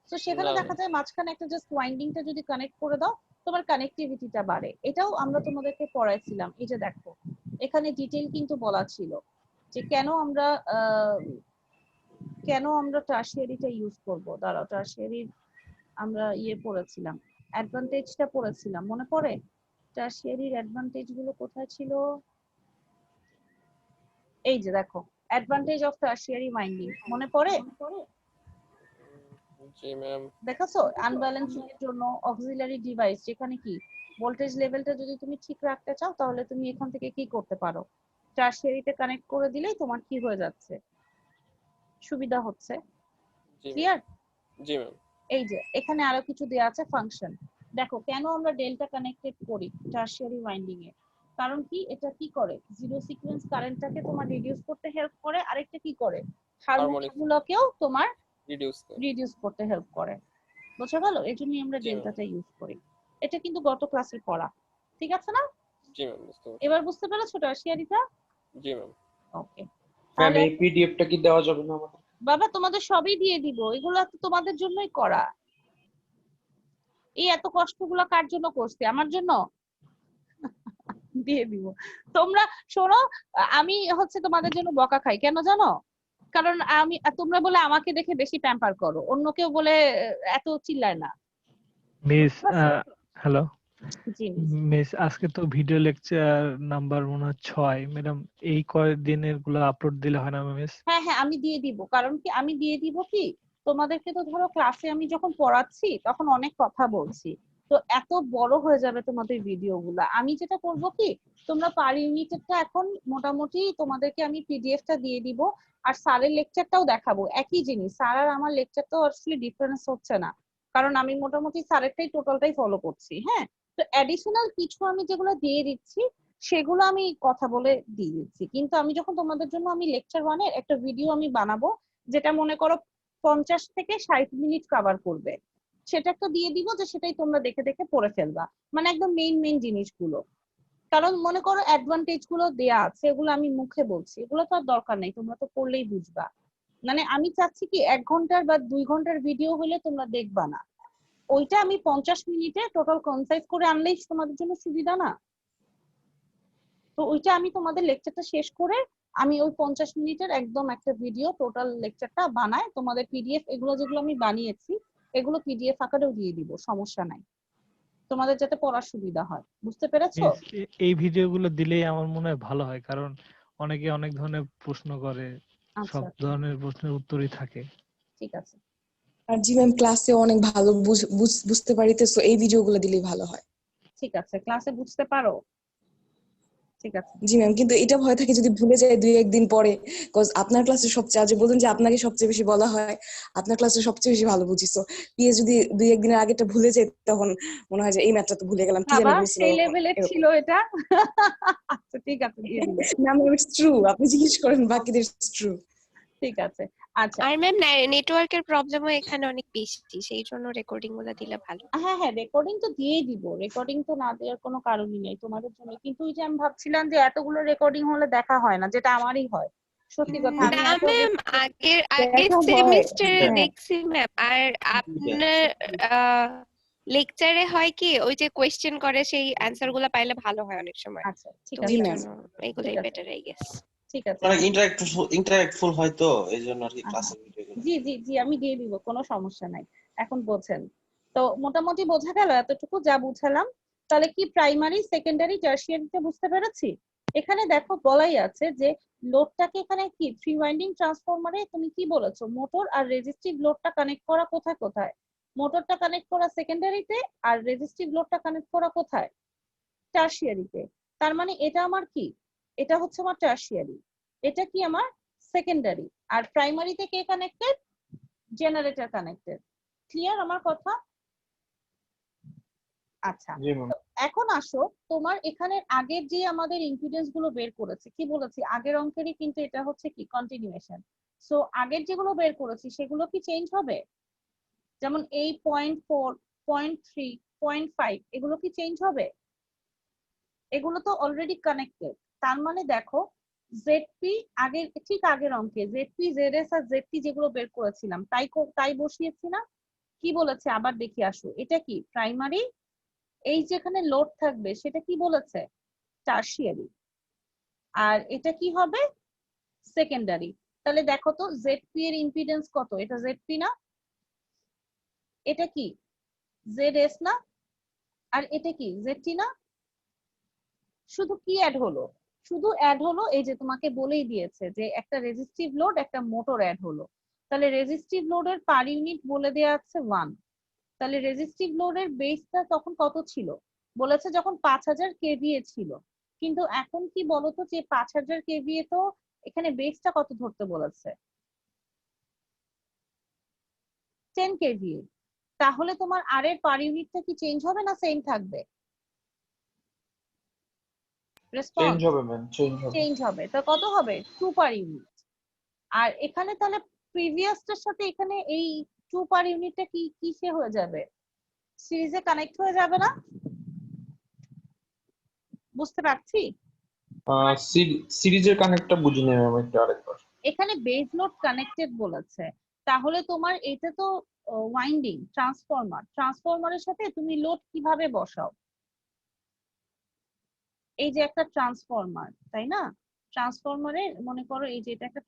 তো সেখানে না দেখা যায় মাঝখানে একটা জাস্ট ওয়াইন্ডিংটা যদি কানেক্ট করে দাও, তোমার কানেক্টিভিটিটা বাড়ে। এটাও আমরা তোমাদেরকে পড়াইছিলাম, এই যে দেখো এখানে ডিটেইল কিন্তু বলা ছিল যে কেন আমরা টারশিয়ারিটা ইউজ করব। দাঁড়াও, টারশিয়ারির আমরা পড়েছিলাম, অ্যাডভান্টেজটা পড়েছিলাম, মনে পড়ে? টারশিয়ারির অ্যাডভান্টেজ গুলো কোথায় ছিল? এই যে দেখো, অ্যাডভান্টেজ অফ টারশিয়ারি ওয়াইন্ডিং, মনে পড়ে? জি ম্যাম দেখাছো, আনব্যালেন্সিং এর জন্য অক্সিলারি ডিভাইস, যেখানে কি ভোল্টেজ লেভেলটা যদি তুমি ঠিক রাখতে চাও, তাহলে তুমি এখান থেকে কি করতে পারো, টারশিয়ারিতে কানেক্ট করে দিলেই তোমার কি হয়ে যাচ্ছে, সুবিধা হচ্ছে। জি ক্লিয়ার? জি ম্যাম এই যে এখানে আরো কিছু দেওয়া আছে ফাংশন, দেখো কেন আমরা ডেল্টা কানেক্টেড করি টারশিয়ারি ওয়াইন্ডিং এ, কারণ কি এটা কি করে, জিরো সিকোয়েন্স কারেন্টটাকে তোমার রিডিউস করতে হেল্প করে, আরেকটা কি করে, হারমোনিক হারমোনিক গুলোকেও তোমার রিডিউস রিডিউস করতে হেল্প করে। বুঝা গেল? এই জন্যই আমরা জি ম্যাম ডেল্টাটা ইউজ করি। এটা কিন্তু গত ক্লাসে পড়া, ঠিক আছে না? জি ম্যাম বুঝতে পারছি এবার বুঝতে পেরেছো টারশিয়ারিটা? জি ম্যাম ওকে, ম্যাম তাহলে এই পিডিএফটা কি দেওয়া যাবে না আমাদের? বাবা তোমাদের সবই দিয়ে দিব, এগুলো তো তোমাদের জন্যই করা। এই এত কষ্টগুলো কার জন্য করছি, আমার জন্য? দিয়ে দিব। তোমরা শোনো, আমি হচ্ছে তোমাদের জন্য বকা খাই, কেন জানো? কারণ তোমরা বলে আমাকে দেখে বেশি প্যাম্পার করো, অন্য কেউ বলে এত চিল্লায় না। মিস বুঝতে পারছো? হ্যালো জি miss। মিস, আজকে তো ভিডিও লেকচার নাম্বার মনে হয় 6 ম্যাডাম, এই কয়েকদিনের গুলো আপলোড দিলে হয় না মিস? হ্যাঁ হ্যাঁ, আমি দিয়ে দিব, কারণ কি আমি দিয়ে দিব কি, তোমাদেরকে তো ধরো ক্লাসে আমি যখন পড়াচ্ছি তখন অনেক কথা বলছি, তো এত বড় হয়ে যাবে তোমাদের ভিডিও গুলা। আমি যেটা করব কি, তোমরা পার ইউনিটেরটা এখন মোটামুটি তোমাদেরকে আমি পিডিএফটা দিয়ে দিব, আর স্যারের লেকচারটাও দেখাবো, একই জিনিস, স্যার আর আমার লেকচারটাও আসলে ডিফারেন্স হচ্ছে না, কারণ আমি মোটামুটি স্যারেরটাই টোটালটাই ফলো করছি। হ্যাঁ, তো অ্যাডিশনাল কিছু আমি যেগুলো দিয়ে দিচ্ছি সেগুলো আমি কথা বলে দিয়ে দিচ্ছি, কিন্তু আমি যখন তোমাদের জন্য আমি লেকচার 1 এর একটা ভিডিও আমি বানাবো, যেটা মনে করো 50 থেকে 60 মিনিট কভার করবে, সেটা একটা দিয়ে দিব, যে সেটাই তোমরা দেখে দেখে পড়ে ফেলবা, মানে একদম মেইন জিনিসগুলো। কারণ মনে করো অ্যাডভান্টেজ গুলো দেয়া আছে, এগুলো আমি মুখে বলছি, এগুলো তো আর দরকার নেই, তোমরা তো পড়লেই বুঝবা। মানে আমি চাচ্ছি কি 1 ঘন্টার বা 2 ঘন্টার ভিডিও হলে তোমরা দেখবা না, ওইটা আমি 50 মিনিটে টোটাল কনসাইজ করে আনলেই তোমাদের জন্য সুবিধা না? তো ওইটা আমি তোমাদের লেকচারটা শেষ করে আমি ওই 50 মিনিটের একদম একটা ভিডিও টোটাল লেকচারটা বানাই, তোমাদের পিডিএফ এগুলো যেগুলো আমি বানিয়েছি এগুলো পিডিএফ আকারেও দিয়ে দিব, সমস্যা নাই, তোমাদের যাতে পড়ার সুবিধা হয়। বুঝতে পেরেছো? মিস, এই ভিডিওগুলো দিলেই আমার মনে হয় ভালো হয়, কারণ অনেকে অনেক ধরনের প্রশ্ন করে, আচ্ছা সব আচ্ছা, ধরনের প্রশ্নের উত্তরই থাকে। ঠিক আছে। আর জি ম্যাম ক্লাসে অনেক ভালো বুঝতে পারিতেছো, এই ভিডিওগুলো দিলেই ভালো হয়। ঠিক আছে, ক্লাসে বুঝতে পারো? ঠিক আছে। জি ম্যাম, কিন্তু এটা ভয় থাকে যদি ভুলে যায় 2-1 দিন পরে, কজ আপনার ক্লাসে সবচেয়ে, আজ বলুন যে আপনাকে সবচেয়ে বেশি বলা হয়, আপনার ক্লাসে সবচেয়ে বেশি ভালো বুঝিছো, পিএ যদি 2-1 দিনের আগেটা ভুলে যায় তখন মনে হয় যে এই ম্যাথটা তো ভুলে গেলাম, কি জানি বাবা বলছিল সেই লেভেলের এরকম। ছিল এটা? আচ্ছা ঠিক আছে, দিয়ে দিল। ম্যাম ইটস ট্রু, আপনি জিজ্ঞেস করেন বাকিদের, ইটস ট্রু। ঠিক আছে। আচ্ছা আর ম্যাম নেটওয়ার্কের প্রবলেমও এখানে অনেক বেশি, সেই জন্য রেকর্ডিং গুলো দিলে ভালো। হ্যাঁ হ্যাঁ, রেকর্ডিং তো দিয়েই দিব, রেকর্ডিং তো না দেওয়ার কোনো কারণই নেই তোমাদের জন্য। কিন্তু ওই যে আমি ভাবছিলাম যে এতগুলো রেকর্ডিং হলে দেখা হয় না, যেটা আমারই হয়, সত্যি কথা। আমি না এত ম্যাম, আগের দেখা হয়, সেমিস্টারে হ্যাঁ। দেখছি ম্যাম। আর আপনার লেকচারে হয় কি, ওই যে কোয়েশ্চেন করে সেই অ্যানসার গুলো পাইলে ভালো হয় অনেক সময়। আচ্ছা ঠিক তো আছে, জি এই ম্যাম। জন্য এইগুলাই ঠিক আছে, বেটার আই গেস। ঠিক আছে। অনেক ইন্টারেক্টফুল হয় তো এই জন্য আর কি ক্লাসের ভিডিওগুলো। জি জি জি, আমি দিয়ে দিব, কোনো সমস্যা নাই। এখন বোঝেন তো, মোটামুটি বোঝা গেল এতটুকু যা বুঝালাম। তাহলে কি প্রাইমারি, সেকেন্ডারি, টারশিয়ারিতে বুঝতে পেরেছি? এখানে দেখো বলাই আছে যে লোডটাকে এখানে কি 3 ওয়াইন্ডিং ট্রান্সফরমারে তুমি কি বলেছো, মোটর আর রেজিস্টিভ লোডটা কানেক্ট করা কোথায় কোথায়? মোটরটা কানেক্ট করা সেকেন্ডারিতে, আর রেজিস্টিভ লোডটা কানেক্ট করা কোথায়? টারশিয়ারিতে। তার মানে এটা আমার কি, এটা হচ্ছে আমার টারশিয়ারি, এটা কি আমার সেকেন্ডারি। আর প্রাইমারিতে কে কানেক্টেড? Generator connected. ক্লিয়ার আমার কথা? আচ্ছা, জি ম্যাম। এখন আসো, তোমার এখানে আগের যে আমাদের ইম্পিডেন্স গুলো বের করেছে, কি বলেছি আগের অঙ্কেরই কিন্তু এটা হচ্ছে কি কন্টিনিউয়েশন। সো আগের যেগুলো বের করেছি সেগুলো কি চেঞ্জ হবে? যেমন এই 0.4, 0.3, 0.5 এগুলো কি চেঞ্জ হবে? এগুলো তো অলরেডি কানেক্টেড। তার মানে দেখো জেডপি আগের, ঠিক আগের অঙ্কে জেডপি, জেডএস আর জেডটি যেগুলো বের করেছিলাম তাই বসিয়েছি না? কি বলেছে আবার দেখি আসো, এটা কি প্রাইমারি, এই যেখানে লোড থাকবে সেটা কি বলেছে? টারশিয়ারি। আর এটা কি হবে? সেকেন্ডারি। তাহলে দেখো তো জেডপি এর ইম্পিডেন্স কত? এটা জেডপি না? এটা কি জেডএস না? আর এটা কি জেডটি না? শুধু কি অ্যাড হলো? শুধু অ্যাড হলো এই যে তোমাকে বলেই দিয়েছে যে একটা রেজিস্টিভ লোড, একটা মোটর অ্যাড হলো। তাহলে রেজিস্টিভ লোডের পার ইউনিট বলে দেওয়া আছে 1। তাহলে রেজিস্টিভ লোডের বেসটা তখন কত ছিল? বলেছে যখন 5000 কেভিএ ছিল। কিন্তু এখন কি বলতো, যে 5000 কেভিএ তো এখানে বেসটা কত ধরতে বলেছে? 10 কেভিএ। তাহলে তোমার আর এর পার ইউনিটটা কি চেঞ্জ হবে না সেম থাকবে? চেঞ্জ রেসপন্স হবে ম্যাম, চেঞ্জ হবে। চেঞ্জ হবে। তো কত হবে? 2 পার ইউনিট। আর এখানে তাহলে প্রিভিয়াসটার সাথে এখানে এই 2 পার ইউনিটটা কি কিসে হয়ে যাবে? সিরিজে কানেক্ট হয়ে যাবে না? বুঝতে পারছি? সিরিজের কানেক্টটা বুঝি নেই ম্যাম, একটু আরেকবার। এখানে বেজ লোড কানেক্টেড বলেছে, তাহলে তোমার এটা তো ওয়াইন্ডিং ট্রান্সফরমারের সাথে তুমি লোড কিভাবে বসাও? এই যে একটা ট্রান্সফরমার, তাই না? ট্রান্সফরমারে মনে করো এই যে এটা একটা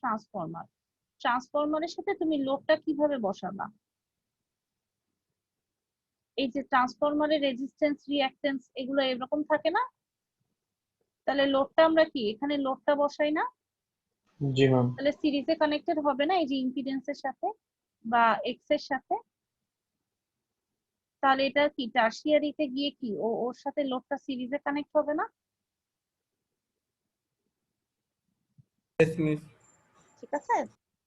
ট্রান্সফরমারের সাথে তুমি লোডটা কিভাবে বসাবা? এই যে ট্রান্সফরমারের রেজিস্ট্যান্স, রিঅ্যাকট্যান্স এগুলো এরকম থাকে না? তাহলে লোডটা আমরা কি এখানে লোডটা বসাই না? জি ম্যাম। তাহলে সিরিজে কানেক্টেড হবে না এই যে ইম্পিডেন্সের সাথে বা এক্স এর সাথে? তাহলে এটা কি টারশিয়ারিতে গিয়ে কি ওর সাথে লোডটা সিরিজে কানেক্ট হবে না? ঠিক আছে।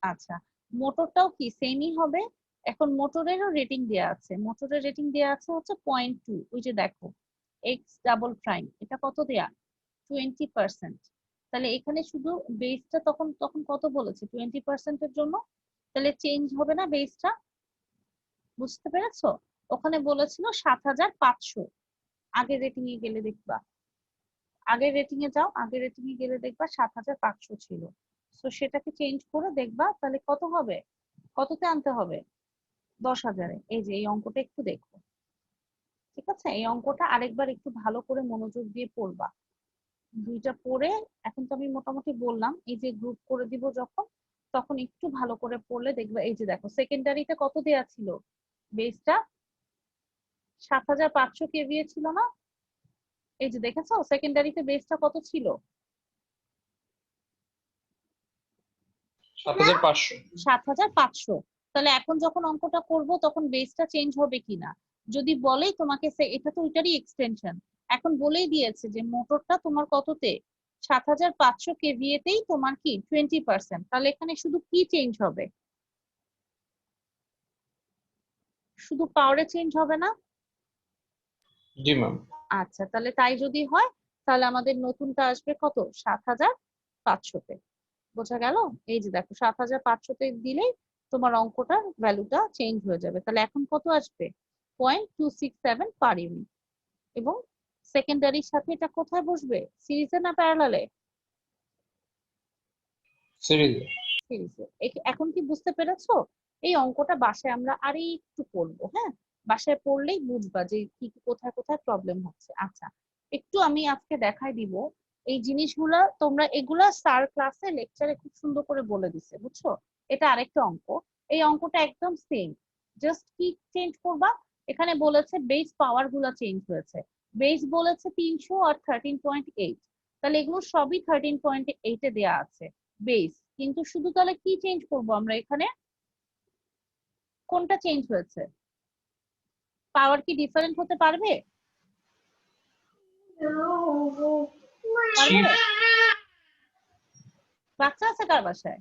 আচ্ছা, মোটরটাও কি সেমই হবে। এখন মোটরেরও রেটিং দেয়া আছে, মোটরের রেটিং দেয়া আছে হচ্ছে 0.2। ওই যে দেখো এক্স ডাবল প্রাইম, এটা কত দেয়া? 20%। তাহলে এখানে শুধু বেসটা তখন তখন কত বলেছে? 20% এর জন্য। তাহলে চেঞ্জ হবে না বেসটা? বুঝতে পেরেছো? ওখানে বলেছিল 7500। আগের রেটিং এ গেলে দেখবা, আগের রেটিং এ যাও, আগের রেটিং এ গেলে দেখবা 7500 ছিল। তো সেটাকে চেঞ্জ করে দেখবা তাহলে কত হবে, কততে আনতে হবে? 10,000-এ। এই যে এই অঙ্কটা একটু দেখো, ঠিক আছে? এই অঙ্কটা আরেকবার একটু ভালো করে মনোযোগ দিয়ে পড়বা। দুইটা পড়ে, এখন তো আমি মোটামুটি বললাম, এই যে গ্রুপ করে দিব যখন, তখন একটু ভালো করে পড়লে দেখবা। এই যে দেখো সেকেন্ডারিতে কত দেয়া ছিল? বেসটা 7500 কেভিএ ছিল না? এই যে দেখেছো সেকেন্ডারিতে বেসটা কত ছিল? 7500। 7500। তাহলে এখন যখন অঙ্কটা করব তখন বেসটা চেঞ্জ হবে কিনা যদি বলেই তোমাকে এটা তো ওইটারই এক্সটেনশন, এখন বলেই দিয়েছে যে মোটরটা তোমার কততে 7500 কেভিএ তেই তোমার কি 20%, তাহলে এখানে শুধু কি চেঞ্জ হবে? শুধু পাওয়ারে চেঞ্জ হবে না? জি ম্যাম। আচ্ছা, তাহলে তাই যদি হয় তাহলে আমাদের নতুনটা আসবে কত? 7500-তে। বোঝা গেল? এই যে দেখো 7500-তে দিলেই তোমার অঙ্কটার ভ্যালুটা চেঞ্জ হয়ে যাবে। তাহলে এখন কত আসবে? 0.267 পার ইউনিট। এবং সেকেন্ডারির সাথে এটা কোথায় বসবে? সিরিজে না প্যারালালে? সিরিজে। সিরিজে। এখন কি বুঝতে পেরেছো? এই অঙ্কটা বাসায় আমরা আরেকটু করবো, হ্যাঁ? বাসায় পড়লেই বুঝবা যে কি কোথায় কোথায় প্রবলেম হচ্ছে। আচ্ছা, একটু আমি আজকে দেখাই দিব এই জিনিসগুলা, তোমরা এগুলা স্যার ক্লাসে লেকচারে খুব সুন্দর করে বলে দিছে, বুঝছো? এটা আরেকটা অঙ্ক, এই অঙ্কটা একদম সেম, জাস্ট কি চেঞ্জ করবা, এখানে বলেছে বেস পাওয়ার গুলা চেঞ্জ হয়েছে। বেস বলেছে 300 আর 13.8, তাহলে এগুলো সবই 13.8 এ দেয়া আছে বেস, কিন্তু শুধু তাহলে কি চেঞ্জ করব আমরা এখানে? কোনটা চেঞ্জ হয়েছে? পাওয়ার কি ডিফারেন্ট হতে পারবে? পারবে? বাচ্চা আছে কার বাসায়?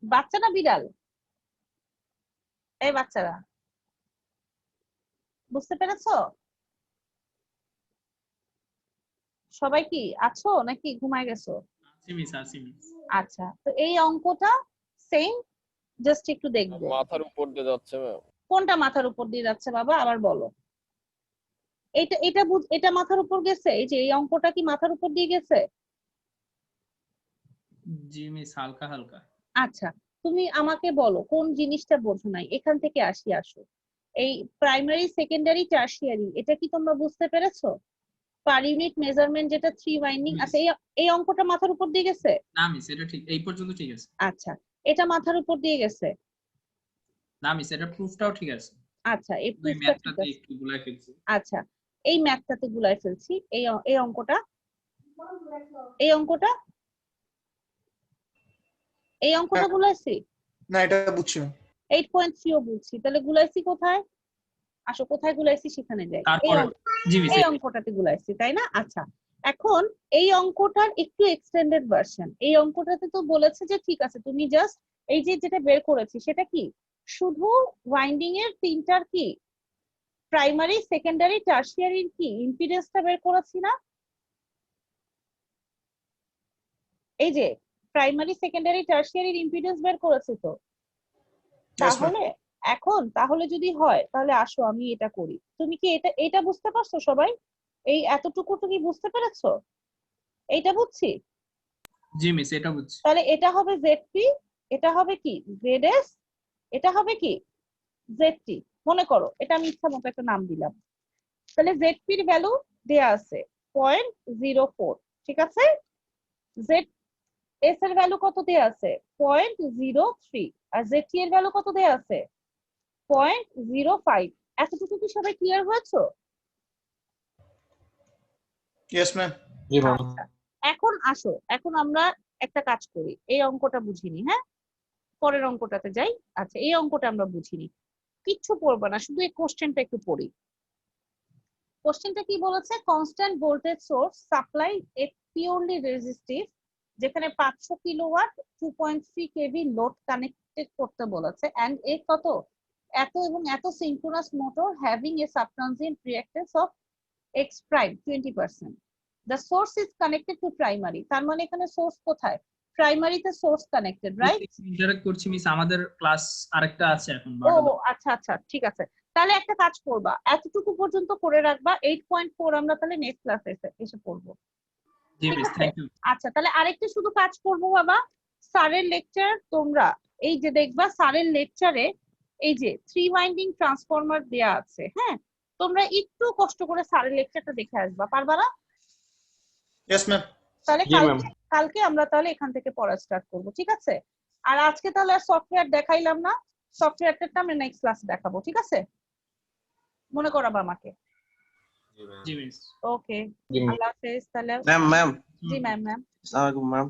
বাচ্চা না বিড়াল? এই বাচ্চারা, বুঝতে পেরেছো? সবাই কি আছো নাকি ঘুমায় গেছো? আছি মিস। আচ্ছা, তো এই অঙ্কটা সেম, জাস্ট একটু দেখবো। মাথার উপর দিয়ে যাচ্ছে ম্যাম। কোনটা মাথার উপর দিয়ে যাচ্ছে বাবা আবার বলো? এটা মাথার উপর গেছে? এই যে এই অঙ্কটা কি মাথার উপর দিয়ে গেছে? জি মিস, হালকা হালকা। আচ্ছা, তুমি আমাকে বলো কোন জিনিসটা বোঝো নাই, এখান থেকে আসো। এই প্রাইমারি সেকেন্ডারি টারশিয়ারি এটা কি তোমরা বুঝতে পেরেছো? পার ইউনিট মেজারমেন্ট যেটা 3 ওয়াইন্ডিং আছে, এই অঙ্কটা মাথার উপর দিয়ে গেছে? না মিস, এটা ঠিক, এই পর্যন্ত ঠিক আছে। আচ্ছা, এটা মাথার উপর দিয়ে গেছে? না মিস, এটা প্রুফটাও ঠিক আছে। আচ্ছা, এই ওই প্রুফটা ঠিক ম্যাথটাতে আছে। একটু গুলাই ফেলছি। আচ্ছা, এই ম্যাথটাতে গুলাই ফেলছি। এই অঙ্কটা, এই অঙ্কটা গুলাইছি না, এটা বুঝছি। 8.3 ও বুঝছি, তাহলে গুলাইছি কোথায়? আসো, কোথায় গুলাইছি সেখানে যাই। তারপর জি মিস, এই অঙ্কটাতে গুলাইছি, তাই না? আচ্ছা, এখন এই অঙ্কটার একটু এক্সটেন্ডেড ভার্সন। এই অঙ্কটাতে তো বলেছে যে ঠিক আছে তুমি জাস্ট এই যে যেটা বের করেছি সেটা কি শুধু ওয়াইন্ডিং এর তিনটার কি প্রাইমারি সেকেন্ডারি টারশিয়ারির কি ইম্পিডেন্সটা বের করেছি না? এই যে প্রাইমারি সেকেন্ডারি টারশিয়ারির ইম্পিডেন্স বের করেছি তো। তাহলে তাহলে যদি হয় তাহলে আসো আমি এটা করি। তুমি কি এটা বুঝতে পারছো সবাই? এই এতটুকু তুমি বুঝতে পেরেছো? এইটা বুঝছি? জি মিস, এটা বুঝছি। তাহলে এটা হবে জেডপি, এটা হবে কি জেডএস, এটা হবে কি জেডটি। মনে করো এটা আমি ইচ্ছা মতো একটা নাম দিলাম। তাহলে জেডপি এর ভ্যালু দেয়া আছে 0.04, ঠিক আছে? জেড এস এর ভ্যালু কত দেয়া আছে? 0.03, আর জেডটি এর ভ্যালু কত দেয়া আছে? 0.05। এতটুকু কি সবাই ক্লিয়ার হয়েছে? Yes ma'am. জি ম্যাম। আচ্ছা, এখন আসো, এখন আমরা একটা কাজ করি, এই অঙ্কটা বুঝিনি, হ্যাঁ পরের অঙ্কটাতে যাই। আচ্ছা, এই অঙ্কটা আমরা বুঝিনি, কিচ্ছু পড়বা না, শুধু এই কোশ্চেনটা একটু পড়ি। কোশ্চেনটা কি বলেছে? Constant voltage source supply a purely resistive, যেখানে 500 কিলোওয়াট 2.3 কেভি লোড কানেক্টেড করতে বলেছে, এন্ড এ কত এত এবং এত synchronous motor having a subtransient reactance of x prime 20%. The source is connected to primary. তার মানে এখানে সোর্স কোথায়? প্রাইমারিতে সোর্স কানেক্টেড, রাইট? ইন্টারেক্ট করছি মিস, আমাদের ক্লাস আরেকটা আছে এখন। ও আচ্ছা আচ্ছা, ঠিক আছে। তাহলে একটা কাজ করবা, এতটুকু পর্যন্ত করে রাখবা, 8.4 আমরা তাহলে নেক্সট ক্লাসে এসে পড়বো। জি মিস, থ্যাংক ইউ। আচ্ছা, তাহলে আরেকটা শুধু কাজ করবো বাবা, স্যারের লেকচার তোমরা এই যে দেখবা, স্যারের লেকচারে এই যে 3 ওয়াইন্ডিং ট্রান্সফরমার দেয়া আছে, হ্যাঁ তোমরা একটু কষ্ট করে স্যারের লেকচারটা দেখে আসবা, পারবা না? Yes ma'am. তাহলে জি ম্যাম। কালকে আমরা তাহলে এখান থেকে পড়া স্টার্ট করব, ঠিক আছে? আর আজকে তাহলে সফটওয়্যার দেখাইলাম না, সফটওয়্যারটা আমরা নেক্সট ক্লাসে দেখাবো, ঠিক আছে? মনে করাবা আমাকে। জি মিস। ওকে, জি, ma'am. আল্লাহ হাফেজ তাহলে। ম্যাম জি ম্যাম। আসসালামু আলাইকুম ম্যাম